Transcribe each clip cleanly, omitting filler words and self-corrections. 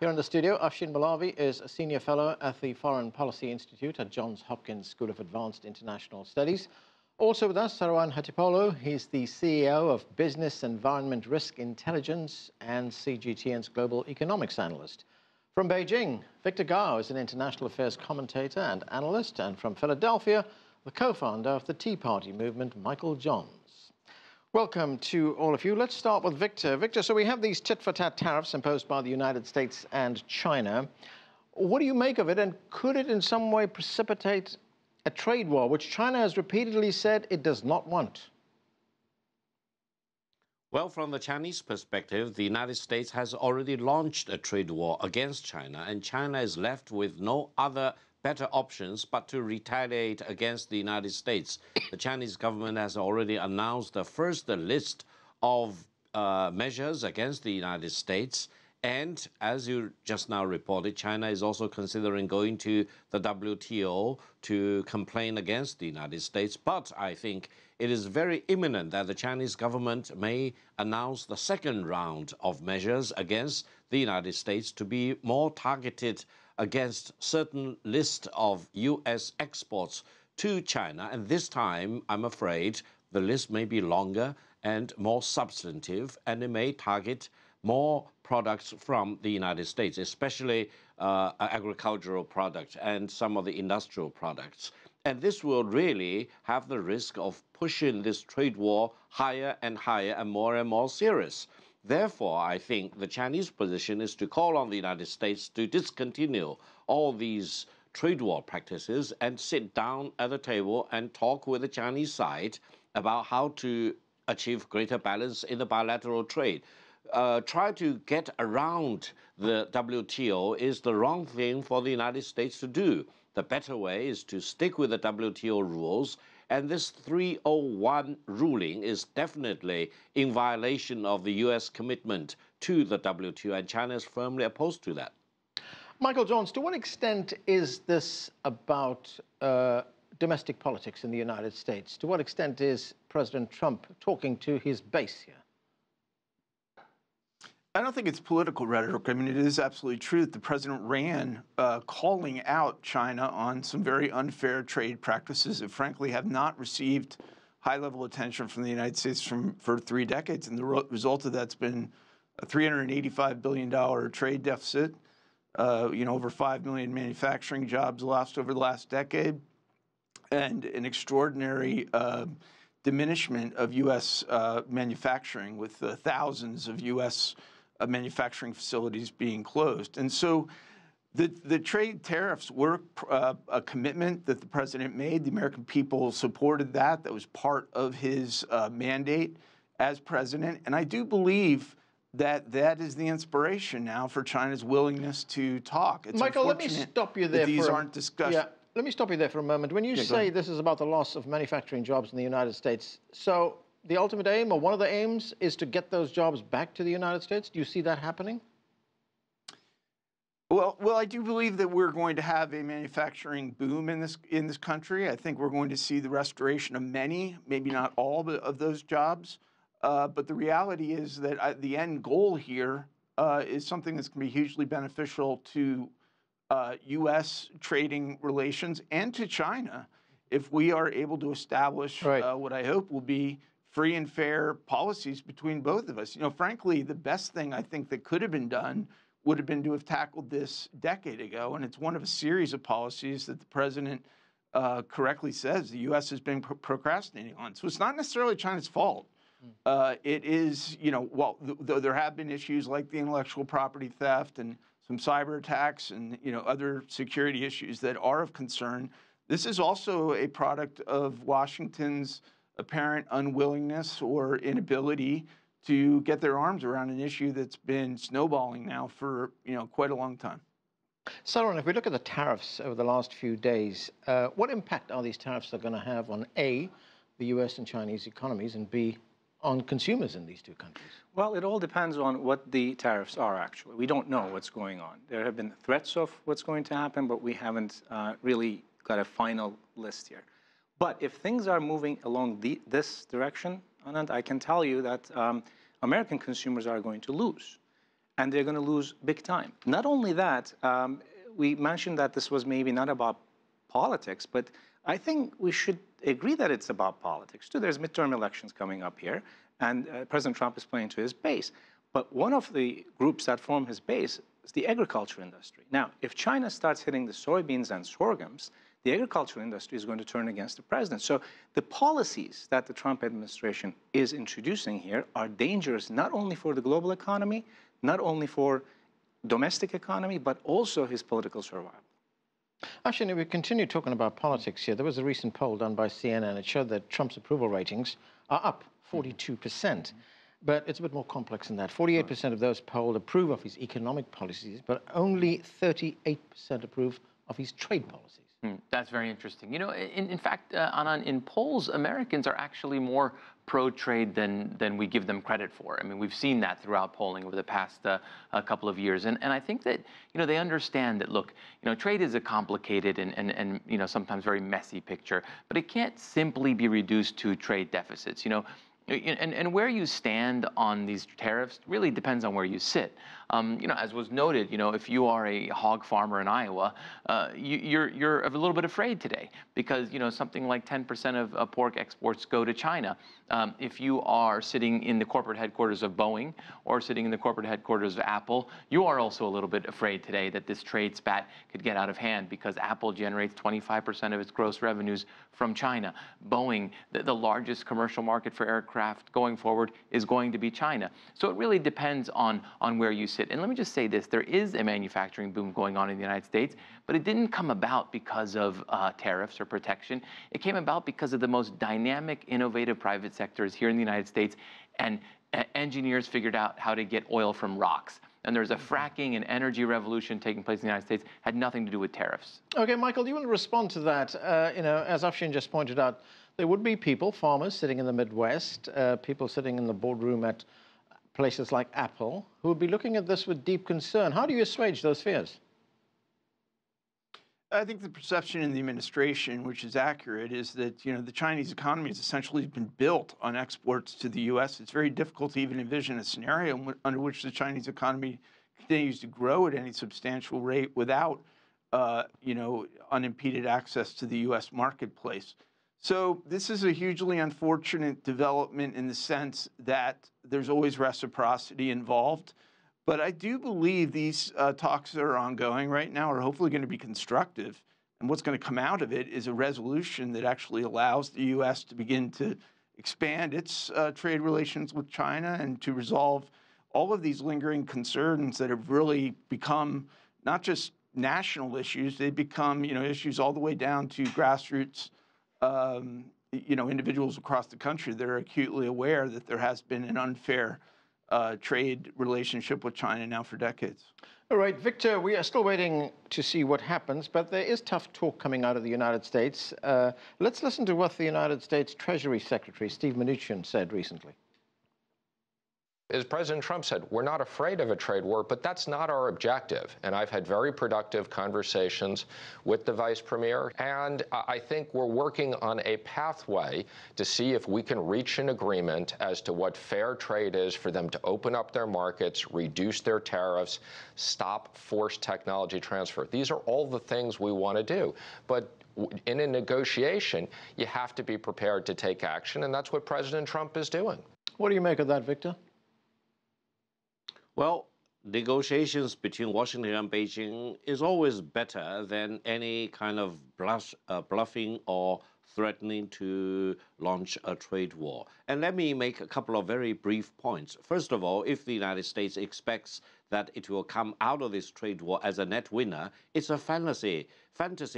Here in the studio, Afshin Molavi is a senior fellow at the Foreign Policy Institute at Johns Hopkins School of Advanced International Studies. Also with us, Saruhan Hatipoglu. He's the CEO of Business Environment Risk Intelligence and CGTN's Global Economics Analyst. From Beijing, Victor Gao is an international affairs commentator and analyst. And from Philadelphia, the co-founder of the Tea Party movement, Michael Johns. Welcome to all of you. Let's start with Victor. Victor, so we have these tit-for-tat tariffs imposed by the United States and China. What do you make of it, and could it in some way precipitate a trade war, which China has repeatedly said it does not want? Well, from the Chinese perspective, the United States has already launched a trade war against China, and China is left with no other better options but to retaliate against the United States. The Chinese government has already announced the first list of measures against the United States. And as you just now reported, China is also considering going to the WTO to complain against the United States. But I think it is very imminent that the Chinese government may announce the second round of measures against the United States to be more targeted against certain list of U.S. exports to China. And this time, I'm afraid, the list may be longer and more substantive, and it may target more products from the United States, especially agricultural products and some of the industrial products. And this will really have the risk of pushing this trade war higher and higher and more serious. Therefore, I think the Chinese position is to call on the United States to discontinue all these trade war practices and sit down at the table and talk with the Chinese side about how to achieve greater balance in the bilateral trade. Try to get around the WTO is the wrong thing for the United States to do. The better way is to stick with the WTO rules, and this 301 ruling is definitely in violation of the U.S. commitment to the WTO, and China is firmly opposed to that. Michael Johns, to what extent is this about domestic politics in the United States? To what extent is President Trump talking to his base here? I don't think it's political rhetoric. I mean, it is absolutely true that the president ran calling out China on some very unfair trade practices that, frankly, have not received high-level attention from the United States for 3 decades. And the result of that's been a $385 billion trade deficit, over 5 million manufacturing jobs lost over the last decade, and an extraordinary diminishment of U.S. manufacturing, with thousands of U.S. manufacturing facilities being closed. And so the trade tariffs were a commitment that the president made. The American people supported that. That was part of his mandate as president. And I do believe that that is the inspiration now for China's willingness to talk. It's Michael, let me stop you there. These aren't discussed. Yeah, let me stop you there for a moment. When you say this is about the loss of manufacturing jobs in the United States, so the ultimate aim, or one of the aims, is to get those jobs back to the United States? Do you see that happening? Well, I do believe that we're going to have a manufacturing boom in this country. I think we're going to see the restoration of many, maybe not all, of those jobs. But the reality is that the end goal here is something that's going to be hugely beneficial to U.S. trading relations and to China if we are able to establish what I hope will be free and fair policies between both of us. Frankly, the best thing I think that could have been done would have been to have tackled this a decade ago. And it's one of a series of policies that the president correctly says the U.S. has been procrastinating on. So it's not necessarily China's fault. It is, though there have been issues like the intellectual property theft and some cyber attacks and, other security issues that are of concern, this is also a product of Washington's apparent unwillingness or inability to get their arms around an issue that's been snowballing now for, quite a long time. Saruhan, if we look at the tariffs over the last few days, what impact are these tariffs going to have on A, the U.S. and Chinese economies, and B, on consumers in these two countries? Well, it all depends on what the tariffs are, actually. We don't know what's going on. There have been threats of what's going to happen, but we haven't really got a final list here. But if things are moving along this direction, Anand, I can tell you that American consumers are going to lose. and they're going to lose big time. Not only that, we mentioned that this was maybe not about politics, but I think we should agree that it's about politics too. There's midterm elections coming up here, and President Trump is playing to his base. But one of the groups that form his base is the agriculture industry. Now, if China starts hitting the soybeans and sorghums, the agricultural industry is going to turn against the president. So the policies that the Trump administration is introducing here are dangerous not only for the global economy, not only for domestic economy, but also his political survival. Afshin, if we continue talking about politics here, there was a recent poll done by CNN. It showed that Trump's approval ratings are up 42%. But it's a bit more complex than that. 48% of those polled approve of his economic policies, but only 38% approve of his trade policies. That's very interesting. You know, in fact, Anand, in polls, Americans are actually more pro-trade than we give them credit for. I mean, we've seen that throughout polling over the past couple of years. And I think that, you know, they understand that, look, you know, trade is a complicated and you know, sometimes very messy picture, but it can't simply be reduced to trade deficits. You know, and where you stand on these tariffs really depends on where you sit. You know, as was noted, you know, if you are a hog farmer in Iowa, you're a little bit afraid today because, you know, something like 10% of pork exports go to China. If you are sitting in the corporate headquarters of Boeing or sitting in the corporate headquarters of Apple, you are also a little bit afraid today that this trade spat could get out of hand because Apple generates 25% of its gross revenues from China. Boeing, the largest commercial market for aircraft going forward, is going to be China. So it really depends on where you sit. And let me just say this, there is a manufacturing boom going on in the United States, but it didn't come about because of tariffs or protection. It came about because of the most dynamic, innovative private sectors here in the United States, and engineers figured out how to get oil from rocks. And there's a fracking and energy revolution taking place in the United States, had nothing to do with tariffs. Okay, Michael, do you want to respond to that? You know, as Afshin just pointed out, there would be people, farmers sitting in the Midwest, people sitting in the boardroom at places like Apple, who would be looking at this with deep concern. How do you assuage those fears? I think the perception in the administration, which is accurate, is that, you know, the Chinese economy has essentially been built on exports to the U.S. It's very difficult to even envision a scenario under which the Chinese economy continues to grow at any substantial rate without, you know, unimpeded access to the U.S. marketplace. So this is a hugely unfortunate development in the sense that there's always reciprocity involved. But I do believe these talks that are ongoing right now are hopefully going to be constructive. And what's going to come out of it is a resolution that actually allows the U.S. to begin to expand its trade relations with China and to resolve all of these lingering concerns that have really become not just national issues, they become, you know, issues all the way down to grassroots you know, individuals across the country that are acutely aware that there has been an unfair trade relationship with China now for decades. All right, Victor, we are still waiting to see what happens, but there is tough talk coming out of the United States. Let's listen to what the United States Treasury Secretary, Steve Mnuchin, said recently. As President Trump said, we're not afraid of a trade war, but that's not our objective. And I've had very productive conversations with the Vice Premier, and I think we're working on a pathway to see if we can reach an agreement as to what fair trade is for them to open up their markets, reduce their tariffs, stop forced technology transfer. These are all the things we want to do. But in a negotiation, you have to be prepared to take action, and that's what President Trump is doing. What do you make of that, Victor? Well, negotiations between Washington and Beijing is always better than any kind of bluffing or threatening to launch a trade war. And let me make a couple of very brief points. First of all, if the United States expects that it will come out of this trade war as a net winner, it's a fantasy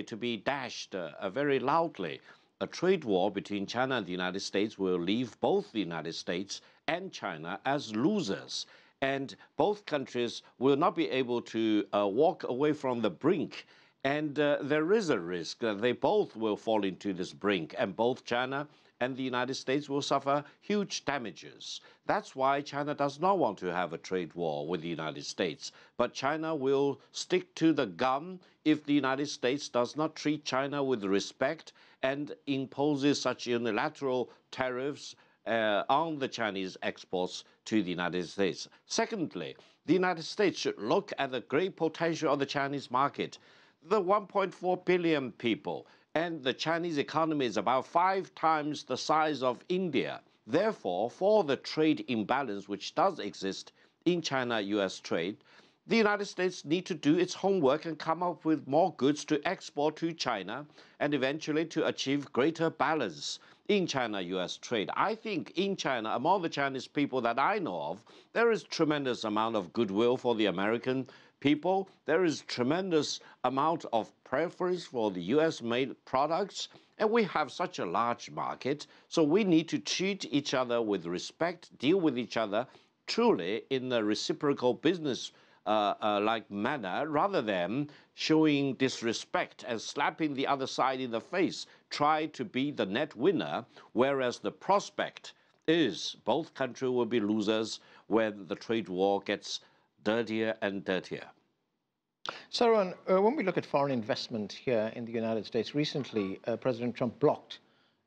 to be dashed very loudly. A trade war between China and the United States will leave both the United States and China as losers. And both countries will not be able to walk away from the brink. And there is a risk that they both will fall into this brink, and both China and the United States will suffer huge damages. That's why China does not want to have a trade war with the United States. But China will stick to the gun if the United States does not treat China with respect and imposes such unilateral tariffs on the Chinese exports to the United States. Secondly, the United States should look at the great potential of the Chinese market. The 1.4 billion people, and the Chinese economy is about 5 times the size of India. Therefore, for the trade imbalance which does exist in China-US trade, the United States need to do its homework and come up with more goods to export to China and eventually to achieve greater balance in China-US trade. I think in China, among the Chinese people that I know of, there is tremendous amount of goodwill for the American people. There is tremendous amount of preference for the US-made products. And we have such a large market, so we need to treat each other with respect, deal with each other truly in a reciprocal business like manner, rather than showing disrespect and slapping the other side in the face, try to be the net winner, whereas the prospect is both countries will be losers when the trade war gets dirtier and dirtier. Saruhan, when we look at foreign investment here in the United States, recently President Trump blocked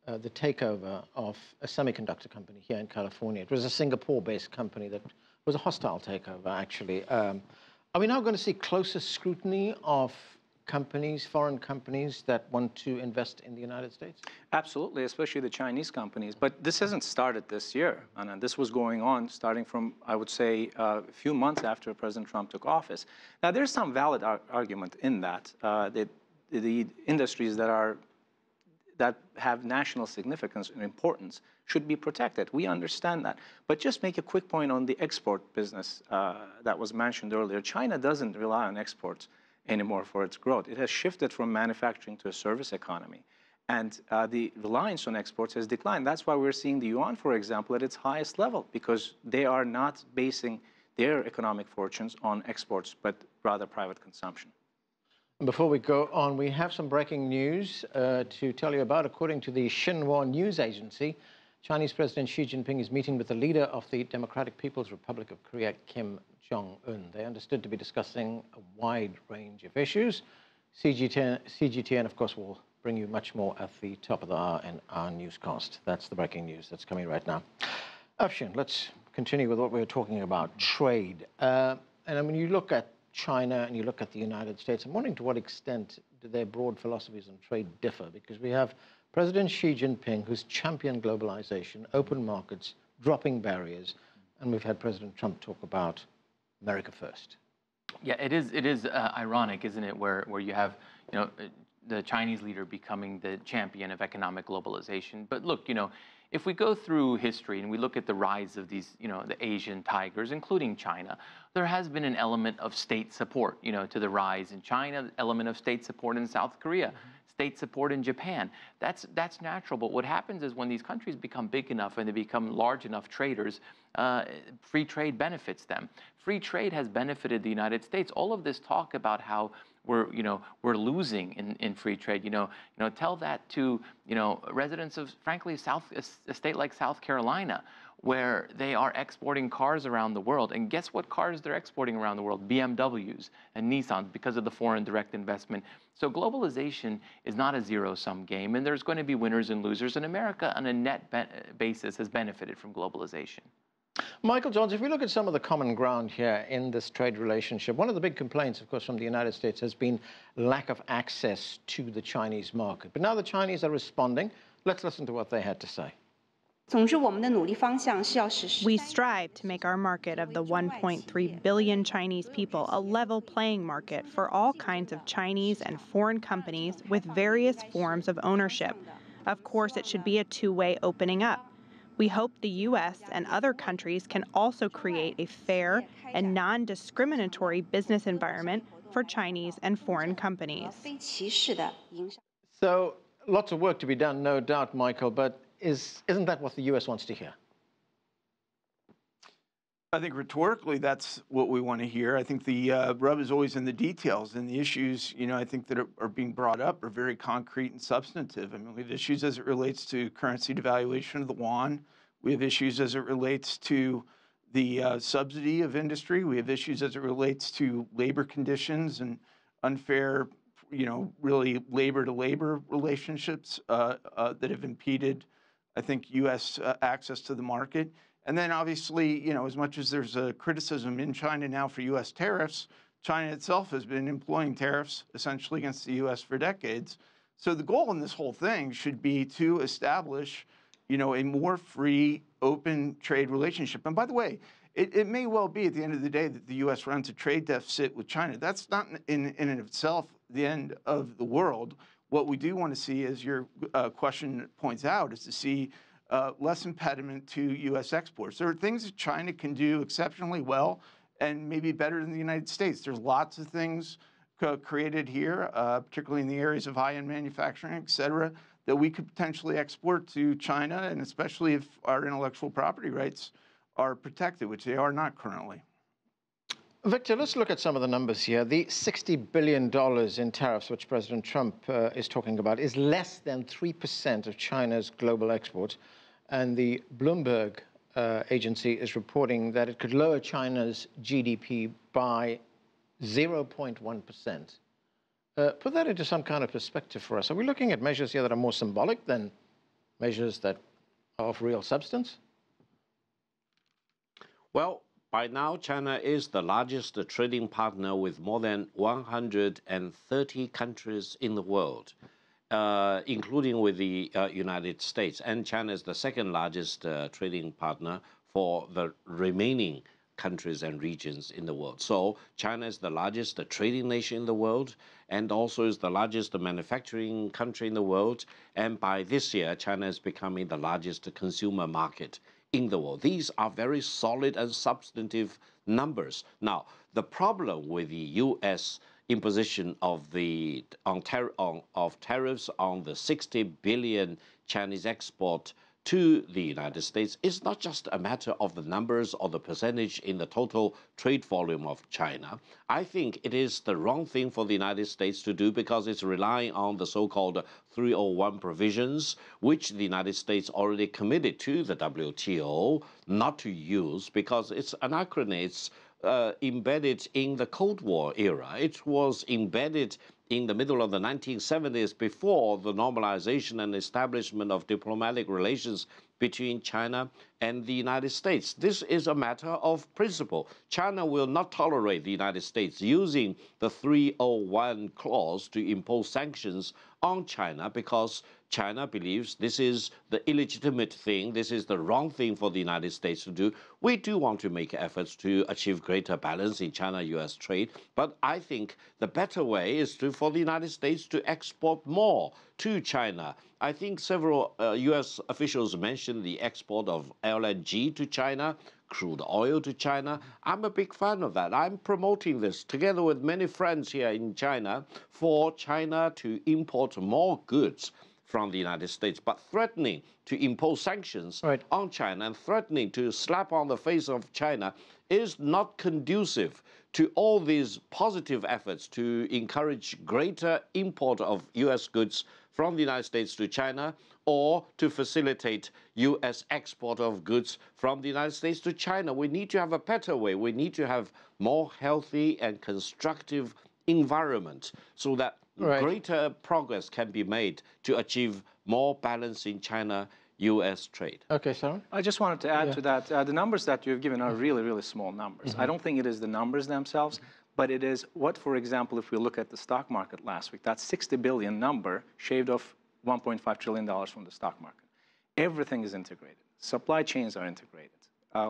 the takeover of a semiconductor company here in California. It was a Singapore-based company that was a hostile takeover, actually. Are we now going to see closer scrutiny of companies, foreign companies that want to invest in the United States? Absolutely, especially the Chinese companies. But this hasn't started this year, and this was going on starting from, I would say, a few months after President Trump took office. Now, there's some valid argument in that. The industries that have national significance and importance should be protected. We understand that. But just make a quick point on the export business that was mentioned earlier. China doesn't rely on exports anymore for its growth. It has shifted from manufacturing to a service economy. And the reliance on exports has declined. That's why we're seeing the yuan, for example, at its highest level, because they are not basing their economic fortunes on exports, but rather private consumption. Before we go on, we have some breaking news to tell you about. According to the Xinhua news agency, Chinese President Xi Jinping is meeting with the leader of the Democratic People's Republic of Korea, Kim Jong-un. They are understood to be discussing a wide range of issues. CGTN, of course, will bring you much more at the top of the hour in our newscast. That's the breaking news that's coming right now. Afshin, let's continue with what we were talking about, trade. And I mean, you look at China and you look at the United States, I'm wondering to what extent do their broad philosophies on trade differ? Because we have President Xi Jinping, who's championed globalization, open markets, dropping barriers, and we've had President Trump talk about America first. Yeah, it is ironic, isn't it, where you have, the Chinese leader becoming the champion of economic globalization. But look, if we go through history and we look at the rise of these, the Asian tigers, including China, there has been an element of state support, to the rise in China, element of state support in South Korea, state support in Japan. That's natural. But what happens is when these countries become big enough and they become large enough traders, free trade benefits them. Free trade has benefited the United States. All of this talk about how we're losing in free trade. Tell that to residents of, frankly, a state like South Carolina, where they are exporting cars around the world. And guess what cars they're exporting around the world? BMWs and Nissans, because of the foreign direct investment. So globalization is not a zero-sum game, and there's going to be winners and losers. And America, on a net basis, has benefited from globalization. Michael Johns, if we look at some of the common ground here in this trade relationship, one of the big complaints, of course, from the United States has been lack of access to the Chinese market. But now the Chinese are responding. Let's listen to what they had to say. We strive to make our market of the 1.3 billion Chinese people a level playing market for all kinds of Chinese and foreign companies with various forms of ownership. Of course, it should be a two-way opening up. We hope the U.S. and other countries can also create a fair and non-discriminatory business environment for Chinese and foreign companies. So lots of work to be done, no doubt, Michael, but isn't that what the U.S. wants to hear? I think rhetorically that's what we want to hear. I think the rub is always in the details, and the issues, I think that are being brought up are very concrete and substantive. I mean, we have issues as it relates to currency devaluation of the yuan. We have issues as it relates to the subsidy of industry. We have issues as it relates to labor conditions and unfair, really labor-to-labor relationships that have impeded, I think, U.S. access to the market. And then obviously, you know, as much as there's a criticism in China now for U.S. tariffs, China itself has been employing tariffs essentially against the U.S. for decades. So the goal in this whole thing should be to establish, you know, a more free, open trade relationship. And by the way, it may well be at the end of the day that the U.S. runs a trade deficit with China. That's not in and of itself the end of the world. What we do want to see, as your question points out, is to see less impediment to U.S. exports. There are things that China can do exceptionally well and maybe better than the United States. There's lots of things created here, particularly in the areas of high-end manufacturing, et cetera, that we could potentially export to China, and especially if our intellectual property rights are protected, which they are not currently. Victor, let's look at some of the numbers here. The $60 billion in tariffs, which President Trump is talking about, is less than 3% of China's global exports. And the Bloomberg agency is reporting that it could lower China's GDP by 0.1%. Put that into some kind of perspective for us. Are we looking at measures here that are more symbolic than measures that are of real substance? Well, by now, China is the largest trading partner with more than 130 countries in the world, including with the United States. And China is the second largest trading partner for the remaining countries and regions in the world. So China is the largest trading nation in the world, and also is the largest manufacturing country in the world. And by this year, China is becoming the largest consumer market in the world. These are very solid and substantive numbers. Now, the problem with the U.S. imposition of tariffs on the 60 billion Chinese export to the United States is not just a matter of the numbers or the percentage in the total trade volume of China. I think it is the wrong thing for the United States to do because it's relying on the so-called 301 provisions, which the United States already committed to the WTO not to use because it's anachronistic. It's embedded in the Cold War era. It was embedded in the middle of the 1970s before the normalization and establishment of diplomatic relations between China and the United States. This is a matter of principle. China will not tolerate the United States using the 301 clause to impose sanctions on China because China believes this is the illegitimate thing, this is the wrong thing for the United States to do. We do want to make efforts to achieve greater balance in China-US trade, but I think the better way is for the United States to export more to China. I think several US officials mentioned the export of LNG to China, crude oil to China. I'm a big fan of that. I'm promoting this together with many friends here in China for China to import more goods from the United States, but threatening to impose sanctions on China and threatening to slap on the face of China is not conducive to all these positive efforts to encourage greater import of U.S. goods from the United States to China or to facilitate U.S. export of goods from the United States to China. We need to have a better way. We need to have more healthy and constructive environment so that greater progress can be made to achieve more balance in China-U.S. trade. Okay, Sarah? I just wanted to add to that. The numbers that you've given are really, really small numbers. I don't think it is the numbers themselves, but it is what, for example, if we look at the stock market last week, that 60 billion number shaved off $1.5 trillion from the stock market. Everything is integrated. Supply chains are integrated.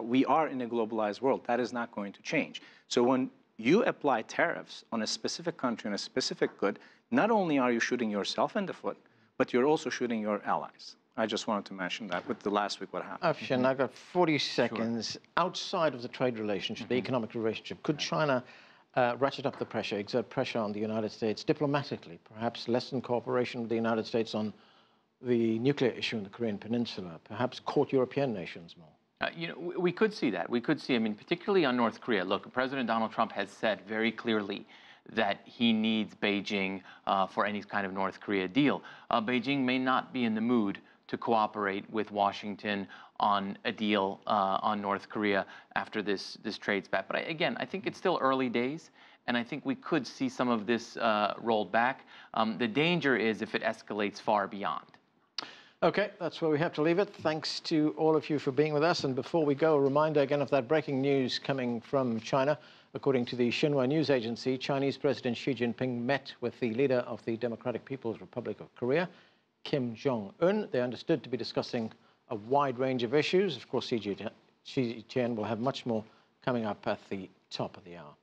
We are in a globalized world. That is not going to change. So when you apply tariffs on a specific country and a specific good, not only are you shooting yourself in the foot, but you're also shooting your allies. I just wanted to mention that with the last week what happened. Afshin, I've got 40 seconds. Outside of the trade relationship, the economic relationship, could China ratchet up the pressure, exert pressure on the United States diplomatically, perhaps lessen cooperation with the United States on the nuclear issue in the Korean Peninsula, perhaps court European nations more? You know, we could see that. We could see, I mean, particularly on North Korea. Look, President Donald Trump has said very clearly that he needs Beijing for any kind of North Korea deal. Beijing may not be in the mood to cooperate with Washington on a deal on North Korea after this trade spat. But again, I think it's still early days, and I think we could see some of this rolled back. The danger is if it escalates far beyond. Okay, that's where we have to leave it. Thanks to all of you for being with us. And before we go, a reminder again of that breaking news coming from China. According to the Xinhua news agency, Chinese President Xi Jinping met with the leader of the Democratic People's Republic of Korea, Kim Jong-un. They're understood to be discussing a wide range of issues. Of course, CGTN will have much more coming up at the top of the hour.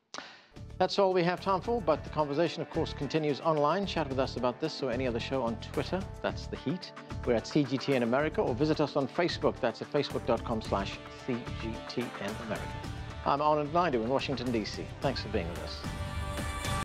That's all we have time for, but the conversation, of course, continues online. Chat with us about this or any other show on Twitter. That's The Heat. We're at CGTN America, or visit us on Facebook. That's at facebook.com/CGTN America. I'm Anand Naidu in Washington, D.C. Thanks for being with us.